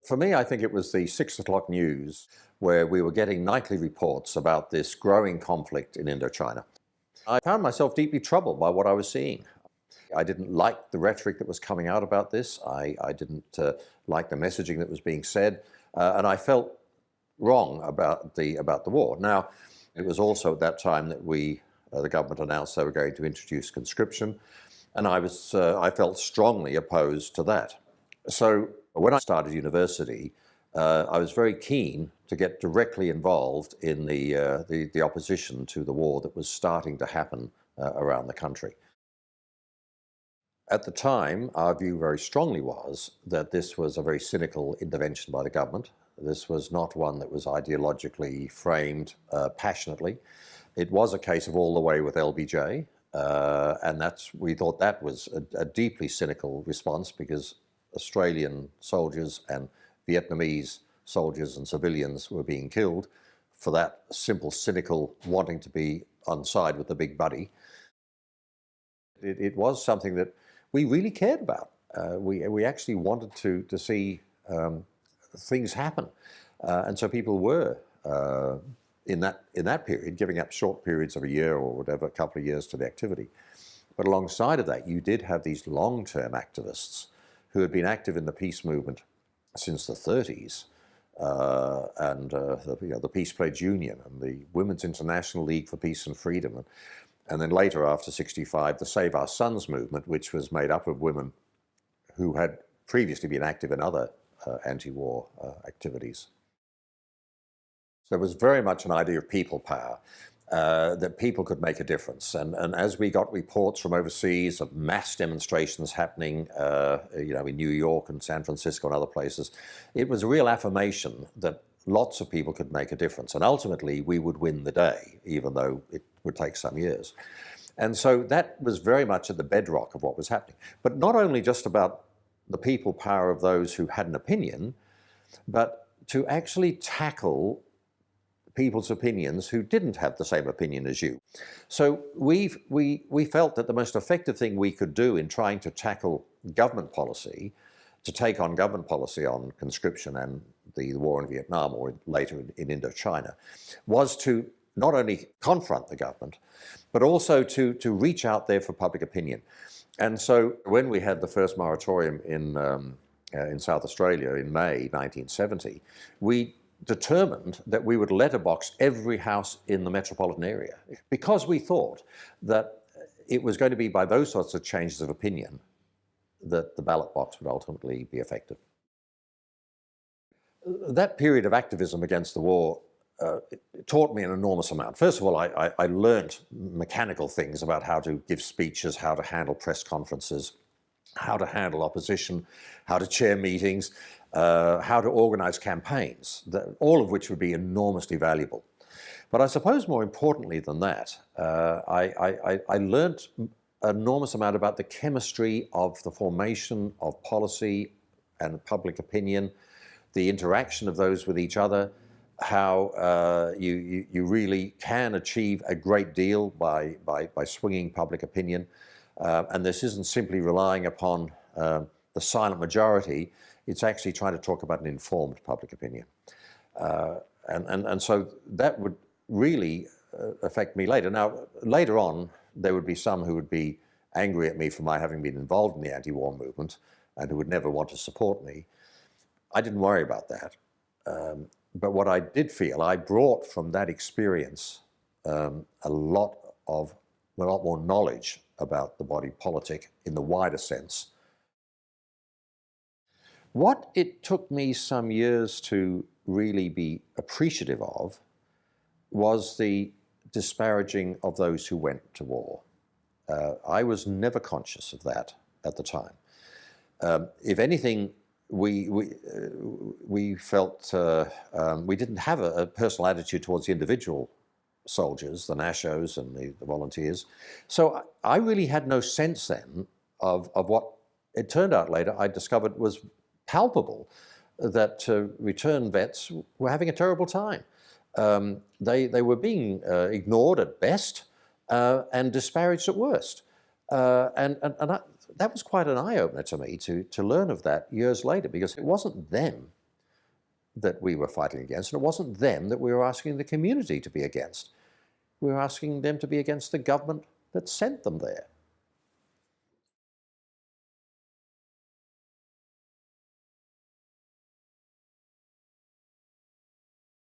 For me, I think it was the 6 o'clock news where we were getting nightly reports about this growing conflict in Indochina. I found myself deeply troubled by what I was seeing. I didn't like the rhetoric that was coming out about this. I didn't like the messaging that was being said, and I felt wrong about the war. Now, it was also at that time that the government announced they were going to introduce conscription, and I felt strongly opposed to that. So when I started university, I was very keen to get directly involved in the opposition to the war that was starting to happen around the country. At the time, our view very strongly was that this was a very cynical intervention by the government. This was not one that was ideologically framed passionately. It was a case of all the way with LBJ, and we thought that was a deeply cynical response, because Australian soldiers and Vietnamese soldiers and civilians were being killed for that simple, cynical wanting to be on side with the big buddy. It was something that we really cared about. We actually wanted to see things happen, and so people were in that period giving up short periods of a year or whatever, a couple of years to the activity. But alongside of that, you did have these long-term activists who had been active in the peace movement since the 30s, and the Peace Pledge Union and the Women's International League for Peace and Freedom, and then later, after '65, the Save Our Sons movement, which was made up of women who had previously been active in other anti-war activities. So there was very much an idea of people power, that people could make a difference. And as we got reports from overseas of mass demonstrations happening, in New York and San Francisco and other places, it was a real affirmation that lots of people could make a difference. And ultimately, we would win the day, even though it would take some years. And so that was very much at the bedrock of what was happening. But not only just about the people power of those who had an opinion, but to actually tackle people's opinions who didn't have the same opinion as you. So we felt that the most effective thing we could do in trying to tackle government policy, to take on government policy on conscription and the war in Vietnam, or later in Indochina, was to not only confront the government, but also to reach out there for public opinion. And so when we had the first moratorium in South Australia in May 1970, we determined that we would letterbox every house in the metropolitan area, because we thought that it was going to be by those sorts of changes of opinion that the ballot box would ultimately be effective. That period of activism against the war it taught me an enormous amount. First of all, I learned mechanical things about how to give speeches, how to handle press conferences, how to handle opposition, how to chair meetings, how to organize campaigns, all of which would be enormously valuable. But I suppose more importantly than that, I learned an enormous amount about the chemistry of the formation of policy and public opinion, the interaction of those with each other, how you really can achieve a great deal by swinging public opinion. And this isn't simply relying upon the silent majority, it's actually trying to talk about an informed public opinion. And so that would really affect me later. Now, later on, there would be some who would be angry at me for my having been involved in the anti-war movement and who would never want to support me. I didn't worry about that. But what I did feel, I brought from that experience a lot more knowledge about the body politic in the wider sense. What it took me some years to really be appreciative of was the disparaging of those who went to war. I was never conscious of that at the time. If anything, we felt we didn't have a personal attitude towards the individual soldiers, the Nashos and the volunteers. So I really had no sense then of what it turned out later I discovered was palpable, that returned vets were having a terrible time. They were being ignored at best and disparaged at worst. That was quite an eye-opener to me to learn of that years later, because it wasn't them that we were fighting against, and it wasn't them that we were asking the community to be against. We were asking them to be against the government that sent them there.